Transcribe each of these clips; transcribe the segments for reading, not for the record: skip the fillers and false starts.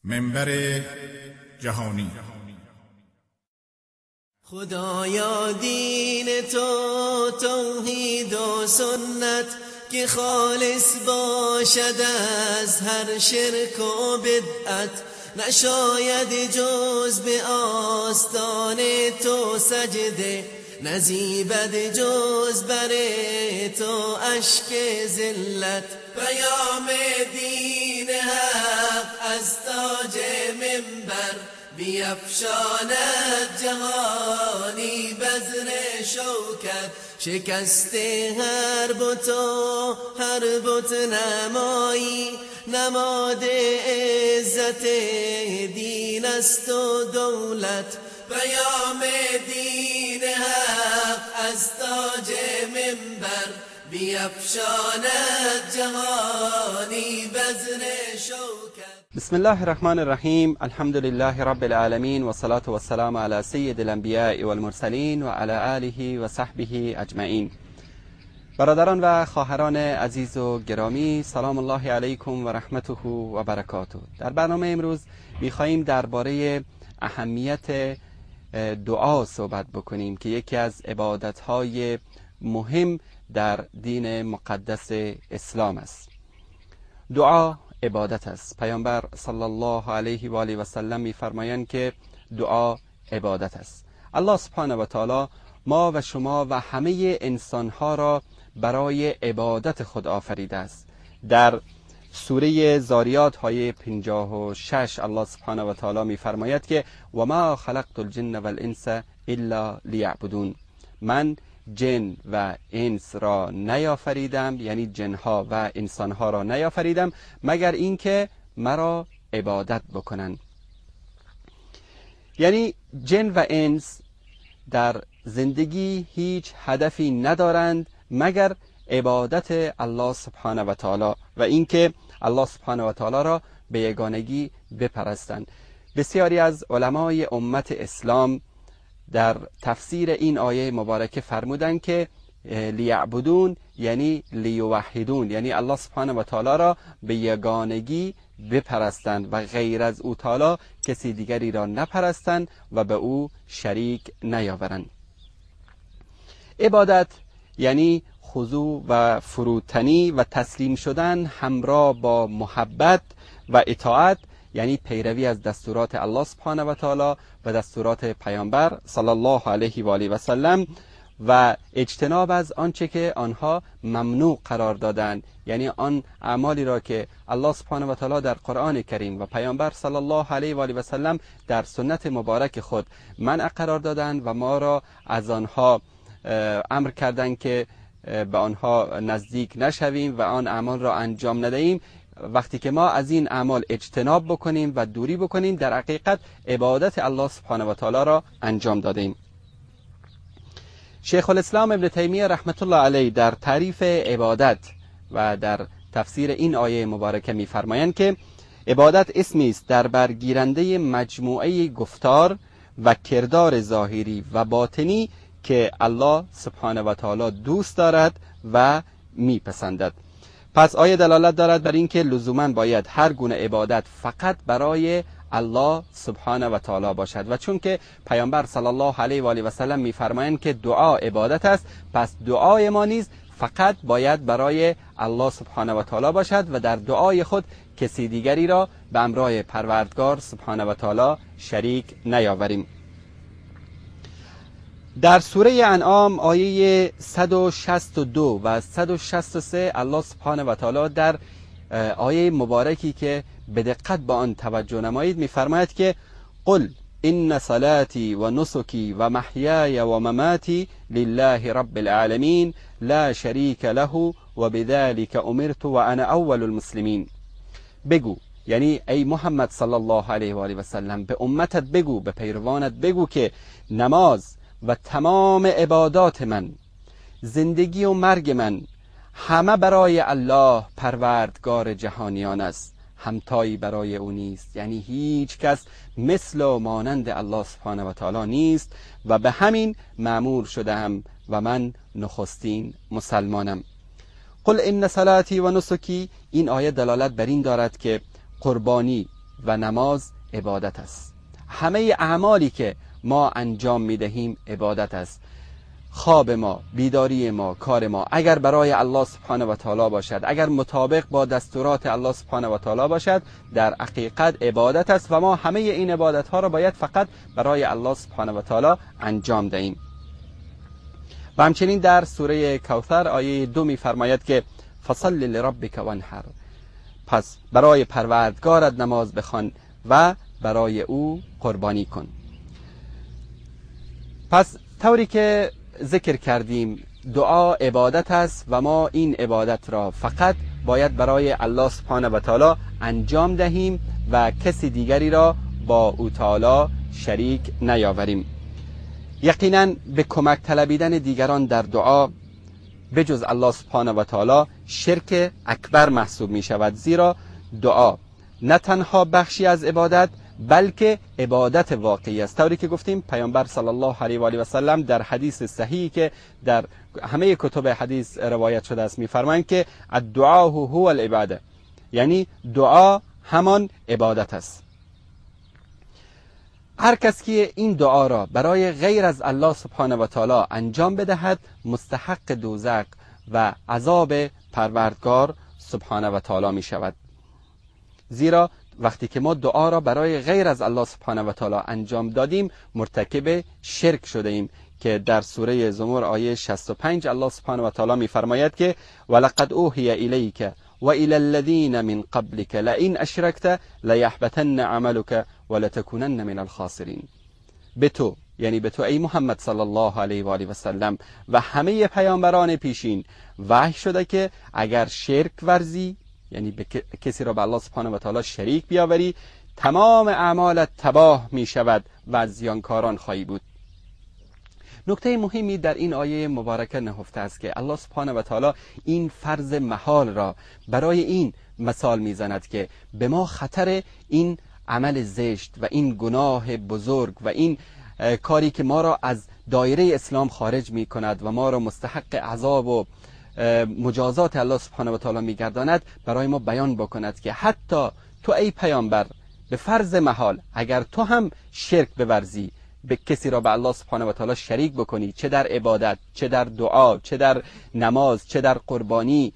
منبر جهانی. خدایا دین تو توحید و سنت که خالص باشد از هر شرک و بدعت، نشاید جز به آستان تو سجده، نزیبد جز بر تو اشک ذلت. پیام دین حق از تاج منبر بیفشاند جهانی بذر شوکت. شکست هر بت و هر بت نمایی، نماد عزت دین است و دولت. پیام دین حق از تاج منبر بیفشاند جهانی بذر شوکت. بسم الله الرحمن الرحیم. الحمد لله رب العالمین و صلاة و السلام علی سید الانبیاء والمرسلین و علی آله و صحبه اجمعین. برادران و خواهران عزیز و گرامی، سلام الله علیکم و رحمته و برکاته. در برنامه امروز می‌خواهیم درباره اهمیت دعا صحبت بکنیم که یکی از عبادت‌های مهم در دین مقدس اسلام است. دعا عبادت است. پیامبر صلی الله علیه و آله و سلم می‌فرمایند که دعا عبادت است. الله سبحانه و تعالی ما و شما و همه انسان‌ها را برای عبادت خود آفریده است. در سوره زاریات آیه 56 الله سبحانه و تعالی می‌فرماید که و ما خلقت الجن والانس الا لیعبدون. من جن و انس را نیافریدم، یعنی جنها و انسانها را نیافریدم مگر اینکه مرا عبادت بکنند. یعنی جن و انس در زندگی هیچ هدفی ندارند مگر عبادت الله سبحانه و تعالی و اینکه الله سبحانه و تعالی را به یگانگی بپرستند. بسیاری از علمای امت اسلام در تفسیر این آیه مبارکه فرمودند که لیعبدون یعنی لیوحدون، یعنی الله سبحانه و تعالی را به یگانگی بپرستند و غیر از او تعالی کسی دیگری را نپرستند و به او شریک نیاورند. عبادت یعنی خضوع و فروتنی و تسلیم شدن همراه با محبت و اطاعت، یعنی پیروی از دستورات الله سبحانه و تعالی و دستورات پیامبر صلی الله علیه و آله و سلم و اجتناب از آنچه که آنها ممنوع قرار دادند، یعنی آن اعمالی را که الله سبحانه و تعالی در قرآن کریم و پیامبر صلی الله علیه و آله و سلم در سنت مبارک خود منع قرار دادند و ما را از آنها امر کردند که به آنها نزدیک نشویم و آن اعمال را انجام ندهیم. وقتی که ما از این اعمال اجتناب بکنیم و دوری بکنیم، در حقیقت عبادت الله سبحانه و تعالی را انجام دادیم. شیخ الاسلام ابن تیمیه رحمت الله علیه در تعریف عبادت و در تفسیر این آیه مبارکه می‌فرمایند که عبادت اسمی است در برگیرنده مجموعه گفتار و کردار ظاهری و باطنی که الله سبحانه و تعالی دوست دارد و میپسندد. پس آیه دلالت دارد بر اینکه لزوما باید هر گونه عبادت فقط برای الله سبحانه و تعالی باشد و چون که پیامبر صلی الله علیه و آله و سلم میفرمایند که دعا عبادت است، پس دعای ما نیز فقط باید برای الله سبحانه و تعالی باشد و در دعای خود کسی دیگری را به همراه پروردگار سبحانه و تعالی شریک نیاوریم. در سوره انعام آیه 162 و 163 الله سبحانه و تعالی در آیه مبارکی که به دقت با آن توجه نمایید می‌فرماید که قل ان صلاتی و نسکی و محیای و مماتی لله رب العالمین لا شریک له و بذلک امرت و انا اول المسلمین. بگو، یعنی ای محمد صلی الله علیه و آله و سلم، به امتت بگو، به پیروانت بگو که نماز و تمام عبادات من، زندگی و مرگ من همه برای الله پروردگار جهانیان است، همتایی برای او نیست، یعنی هیچ کس مثل و مانند الله سبحانه و تعالی نیست و به همین مأمور شدم و من نخستین مسلمانم. قل ان صلاتی و نسکی، این آیه دلالت بر این دارد که قربانی و نماز عبادت است. همه اعمالی که ما انجام میدهیم عبادت است. خواب ما، بیداری ما، کار ما اگر برای الله سبحانه و تعالی باشد، اگر مطابق با دستورات الله سبحانه و تعالی باشد، در حقیقت عبادت است و ما همه این عبادت ها را باید فقط برای الله سبحانه و تعالی انجام دهیم. و همچنین در سوره کوثر آیه 2 می‌فرماید که فصل لربک وانحر، پس برای پروردگارت نماز بخوان و برای او قربانی کن. پس طوری که ذکر کردیم دعا عبادت است و ما این عبادت را فقط باید برای الله سبحانه و تعالی انجام دهیم و کسی دیگری را با او تعالی شریک نیاوریم. یقینا به کمک طلبیدن دیگران در دعا بجز الله سبحانه و تعالی شرک اکبر محسوب می شود، زیرا دعا نه تنها بخشی از عبادت بلکه عبادت واقعی است. طوری که گفتیم پیامبر صلی الله علیه و آله و سلم در حدیث صحیحی که در همه کتب حدیث روایت شده است می‌فرمایند که الدعاء هو العباده، یعنی دعا همان عبادت است. هر کس که این دعا را برای غیر از الله سبحانه و تعالی انجام بدهد مستحق دوزخ و عذاب پروردگار سبحانه و تعالی می شود. زیرا وقتی که ما دعا را برای غیر از الله سبحانه و تعالی انجام دادیم مرتکب شرک شده ایم که در سوره زمر آیه 65 الله سبحانه و تعالی می فرماید که ولقد اوحی الیک و الی الذین من قبلک لئن اشرکت لیحبطن عملک ولتکونن من الخاسرین. به تو، یعنی به تو ای محمد صلی الله علیه و آله و سلم و همه پیامبران پیشین وحی شده که اگر شرک ورزی، یعنی به کسی را به الله سبحانه و تعالی شریک بیاوری، تمام اعمالت تباه می شود و از زیانکاران خواهی بود. نکته مهمی در این آیه مبارکه نهفته است که الله سبحانه و تعالی این فرض محال را برای این مثال میزند که به ما خطر این عمل زشت و این گناه بزرگ و این کاری که ما را از دایره اسلام خارج می کند و ما را مستحق عذاب و مجازات الله سبحانه و تعالی میگرداند برای ما بیان بکند که حتی تو ای پیامبر به فرض محال اگر تو هم شرک بورزی، به کسی را به الله سبحانه و تعالی شریک بکنی، چه در عبادت، چه در دعا، چه در نماز، چه در قربانی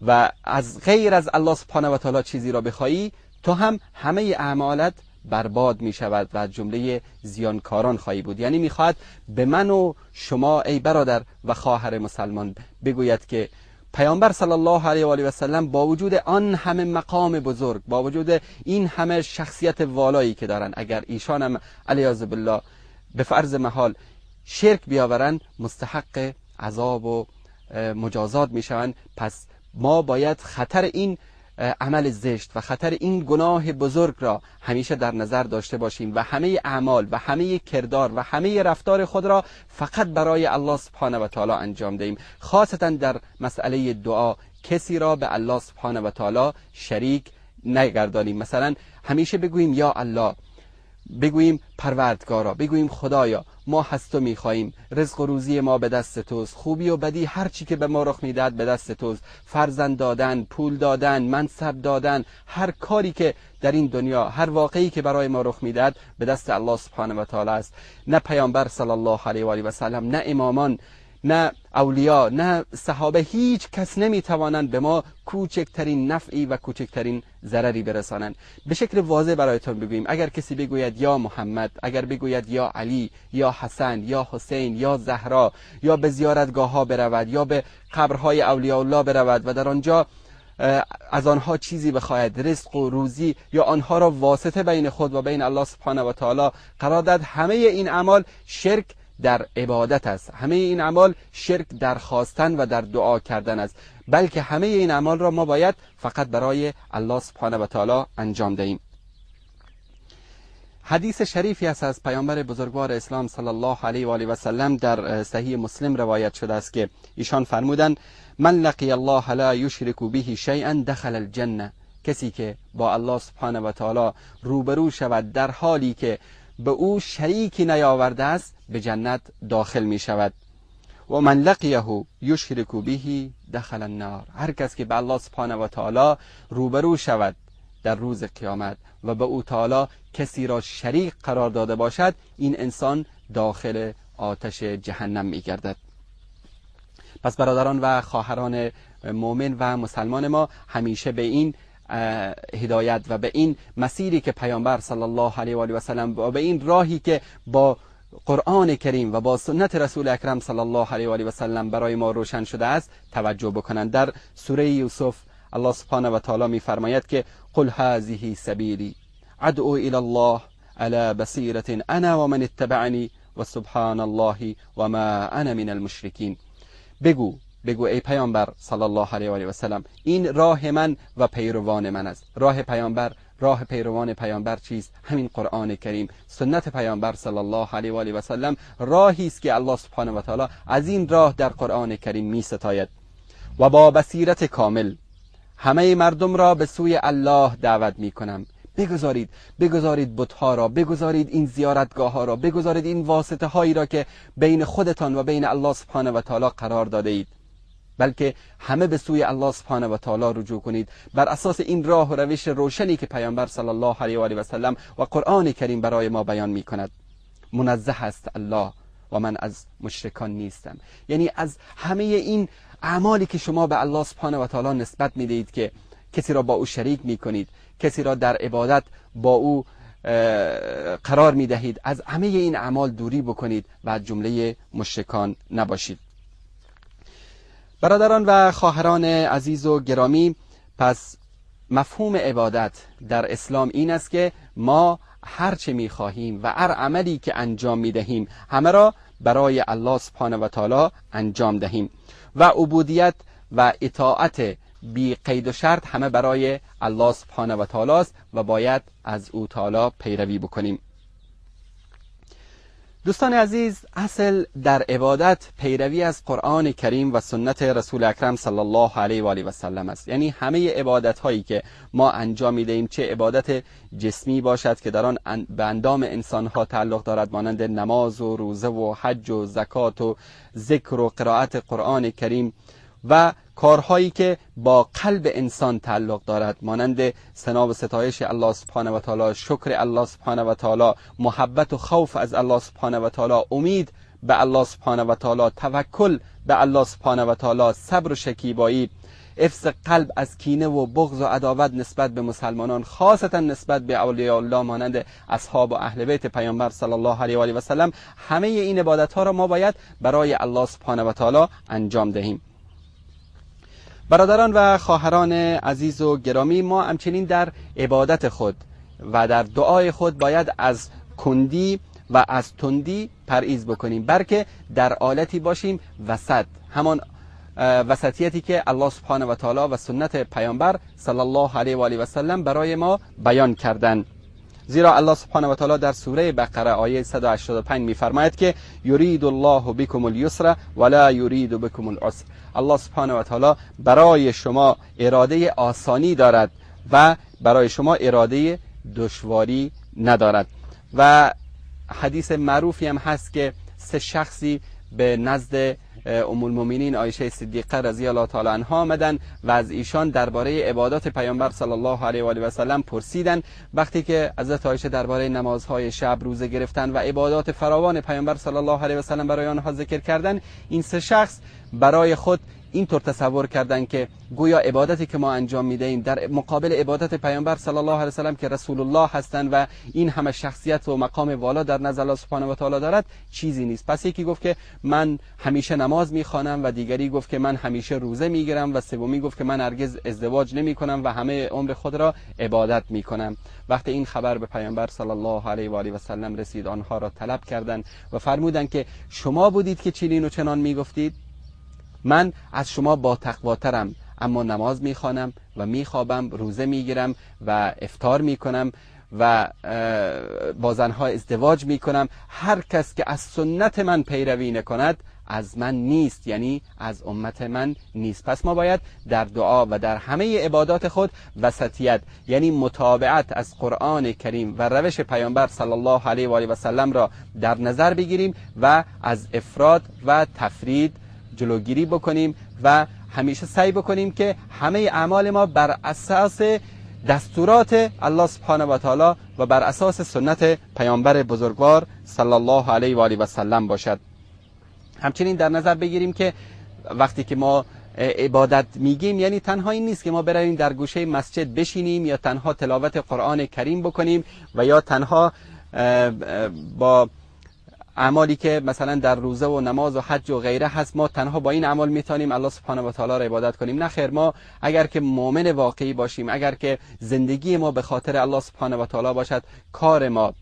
و از غیر از الله سبحانه و تعالی چیزی را بخوایی، تو هم همه اعمالت برباد می شود و از جمله زیانکاران خواهی بود. یعنی میخواهد به من و شما ای برادر و خواهر مسلمان بگوید که پیامبر صلی الله علیه و آله و سلم با وجود آن همه مقام بزرگ، با وجود این همه شخصیت والایی که دارن، اگر ایشان هم علیاذ بالله به فرض محال شرک بیاورن مستحق عذاب و مجازات میشوند. پس ما باید خطر این عمل زشت و خطر این گناه بزرگ را همیشه در نظر داشته باشیم و همه اعمال و همه کردار و همه رفتار خود را فقط برای الله سبحانه و تعالی انجام دهیم. خاصتا در مسئله دعا کسی را به الله سبحانه و تعالی شریک نگردانیم. مثلا همیشه بگوییم یا الله، بگوییم پروردگارا، بگوییم خدایا ما از تو میخواییم، رزق و روزی ما به دست توست، خوبی و بدی هر چی که به ما رخ میدهد به دست توست، فرزند دادن، پول دادن، منصب دادن، هر کاری که در این دنیا، هر واقعی که برای ما رخ میدهد به دست الله سبحانه و تعالی است. نه پیامبر صلی الله علیه و آله و سلم، نه امامان، نه اولیا، نه صحابه، هیچ کس نمیتوانند به ما کوچکترین نفعی و کوچکترین ضرری برسانند. به شکل واضح برایتون بگوییم اگر کسی بگوید یا محمد، اگر بگوید یا علی، یا حسن، یا حسین، یا زهرا، یا به زیارتگاه ها برود، یا به قبرهای اولیاء الله برود و در آنجا از آنها چیزی بخواهد، رزق و روزی، یا آنها را واسطه بین خود و بین الله سبحانه و تعالی قرار داد، همه این اعمال شرک در عبادت است. همه این اعمال شرک در خواستن و در دعا کردن است، بلکه همه این اعمال را ما باید فقط برای الله سبحانه و تعالی انجام دهیم. حدیث شریفی است از پیامبر بزرگوار اسلام صلی الله علیه و آله و سلم در صحیح مسلم روایت شده است که ایشان فرمودند من لقی الله لا یشرک به شیئا دخل الجنه، کسی که با الله سبحانه و تعالی روبرو شود در حالی که به او شریکی نیاورده است به جنت داخل می شود. و من لقیه یشرک به دخل النار، هر کس که به الله سبحانه و تعالی روبرو شود در روز قیامت و به او تعالی کسی را شریک قرار داده باشد، این انسان داخل آتش جهنم می‌گردد. پس برادران و خواهران مؤمن و مسلمان ما همیشه به این هدایت و به این مسیری که پیامبر صلی الله علیه و آله و سلم و به این راهی که با قرآن کریم و با سنت رسول اکرم صلی الله علیه و آله و سلم برای ما روشن شده است توجه بکنند. در سوره یوسف الله سبحانه و تعالی می‌فرماید که قل هذه سبیلی ادعو الی الله علی بصیرة انا و من اتبعنی و سبحان الله و ما انا من المشرکین. بگو ای پیامبر صلی الله علیه و آله و سلم، این راه من و پیروان من است. راه پیروان پیامبر چیست؟ همین قرآن کریم، سنت پیامبر صلی الله علیه و آله و سلم راهی است که الله سبحانه و تعالی از این راه در قرآن کریم می ستاید. و با بصیرت کامل همه مردم را به سوی الله دعوت می کنم. بگذارید بت‌ها را، بگذارید این زیارتگاه ها را، بگذارید این واسطه هایی را که بین خودتان و بین الله سبحانه و تعالی قرار داده اید، بلکه همه به سوی الله سبحانه و تعالی رجوع کنید بر اساس این راه و روش روشنی که پیامبر صلی الله علیه و آله و سلم و قرآن کریم برای ما بیان می کند. منزه است الله و من از مشرکان نیستم. یعنی از همه این اعمالی که شما به الله سبحانه و تعالی نسبت میدهید که کسی را با او شریک می کنید، کسی را در عبادت با او قرار می دهید، از همه این اعمال دوری بکنید و از جمله مشرکان نباشید. برادران و خواهران عزیز و گرامی، پس مفهوم عبادت در اسلام این است که ما هر چه می خواهیم و هر عملی که انجام می دهیم همه را برای الله سبحانه و تعالی انجام دهیم و عبودیت و اطاعت بی قید و شرط همه برای الله سبحانه و تعالی است و باید از او تعالی پیروی بکنیم. دوستان عزیز، اصل در عبادت پیروی از قرآن کریم و سنت رسول اکرم صلی الله علیه و آله و سلم است. یعنی همه عبادت هایی که ما انجام میدهیم، چه عبادت جسمی باشد که در آن به اندام انسان ها تعلق دارد مانند نماز و روزه و حج و زکات و ذکر و قرائت قرآن کریم، و کارهایی که با قلب انسان تعلق دارد مانند ثنا و ستایش الله سبحانه و تعالی، شکر الله سبحانه و تعالی، محبت و خوف از الله سبحانه و تعالی، امید به الله سبحانه و تعالی، توکل به الله سبحانه و تعالی، صبر و شکیبایی، حفظ قلب از کینه و بغض و عداوت نسبت به مسلمانان، خاصتا نسبت به اولیاء الله مانند اصحاب و اهل بیت پیامبر صلی الله علیه و آله و سلم. همه این عبادت ها را ما باید برای الله سبحانه و تعالی انجام دهیم. برادران و خواهران عزیز و گرامی، ما همچنین در عبادت خود و در دعای خود باید از کندی و از تندی پرهیز بکنیم، بلکه در حالتی باشیم وسط، همان وسطیتی که الله سبحانه و تعالی و سنت پیامبر صلی الله علیه و آله و سلم برای ما بیان کردند. زیرا الله سبحانه و تعالی در سوره بقره آیه 185 می‌فرماید که یرید الله بكم اليسر ولا یرید بكم العسر. الله سبحانه و تعالی برای شما اراده آسانی دارد و برای شما اراده دشواری ندارد. و حدیث معروفی هم هست که سه شخصی به نزد ام المؤمنین عایشه صدیقه رضی الله تعالی عنها آمدن و از ایشان درباره عبادات پیامبر صلی الله علیه و آله و سلم پرسیدن. وقتی که حضرت عایشه درباره نمازهای شب، روزه گرفتن و عبادات فراوان پیامبر صلی الله علیه و سلم برای آنها ذکر کردن، این سه شخص برای خود اینطور تصور کردن که گویا عبادتی که ما انجام میدهیم در مقابل عبادت پیامبر صلی الله علیه و سلم که رسول الله هستند و این همه شخصیت و مقام والا در نزد الله سبحانه و تعالی دارد چیزی نیست. پس یکی گفت که من همیشه نماز میخوانم و دیگری گفت که من همیشه روزه میگیرم و سومی گفت که من هرگز ازدواج نمیکنم و همه عمر خود را عبادت میکنم. وقتی این خبر به پیامبر صلی الله علیه و آله و سلم رسید، آنها را طلب کردند و فرمودند که شما بودید که چنین و چنان میگفتید؟ من از شما با تقواترم، اما نماز میخوانم و میخوابم، روزه میگیرم و افطار میکنم و با زنها ازدواج میکنم. هر کس که از سنت من پیروی نکند از من نیست، یعنی از امت من نیست. پس ما باید در دعا و در همه عبادات خود وسطیت، یعنی متابعت از قرآن کریم و روش پیامبر صلی الله علیه و آله و سلم را در نظر بگیریم و از افراد و تفرید جلوگیری بکنیم و همیشه سعی بکنیم که همه اعمال ما بر اساس دستورات الله سبحانه و تعالی و بر اساس سنت پیامبر بزرگوار صلی الله علیه و آله و سلم باشد. همچنین در نظر بگیریم که وقتی که ما عبادت میگیم یعنی تنها این نیست که ما برویم در گوشه مسجد بشینیم یا تنها تلاوت قرآن کریم بکنیم و یا تنها با اعمالی که مثلا در روزه و نماز و حج و غیره هست ما تنها با این اعمال میتونیم الله سبحانه و تعالی را عبادت کنیم. نه خیر، ما اگر که مؤمن واقعی باشیم، اگر که زندگی ما به خاطر الله سبحانه و تعالی باشد، کار ما،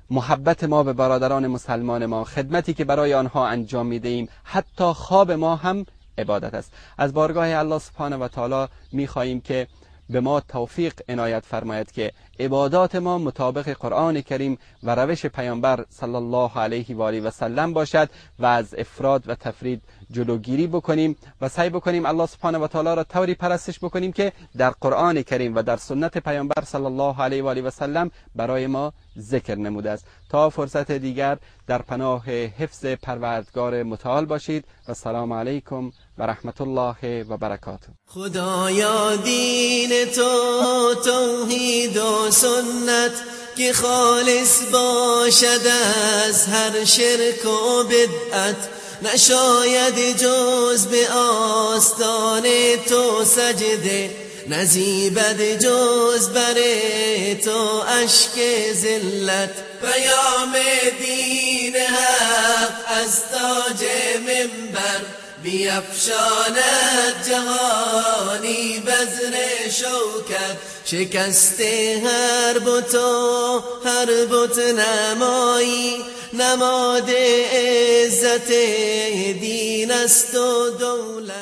محبت ما به برادران مسلمان ما، خدمتی که برای آنها انجام میدهیم، حتی خواب ما هم عبادت است. از بارگاه الله سبحانه و تعالی میخواهیم که به ما توفیق عنایت فرماید که عبادات ما مطابق قرآن کریم و روش پیامبر صلی الله علیه و آله و سلم باشد و از افراد و تفرید جلوگیری بکنیم و سعی بکنیم الله سبحانه و تعالی را طوری پرستش بکنیم که در قرآن کریم و در سنت پیامبر صلی الله علیه و آله و سلم برای ما ذکر نموده است. تا فرصت دیگر در پناه حفظ پروردگار متعال باشید و السلام علیکم و رحمت الله و برکاته. خدایا دین تو توحید و سنت که خالص باشد از هر شرک و بدعت، نشاید جز به آستان تو سجده، نزیبد جز بر تو اشک ذلت. پیام دین حق از تاج منبر بیفشاند جهانی بزر شوکت، شکست هر بت و هر بت نمایی، نماد عزت دین است و دولت.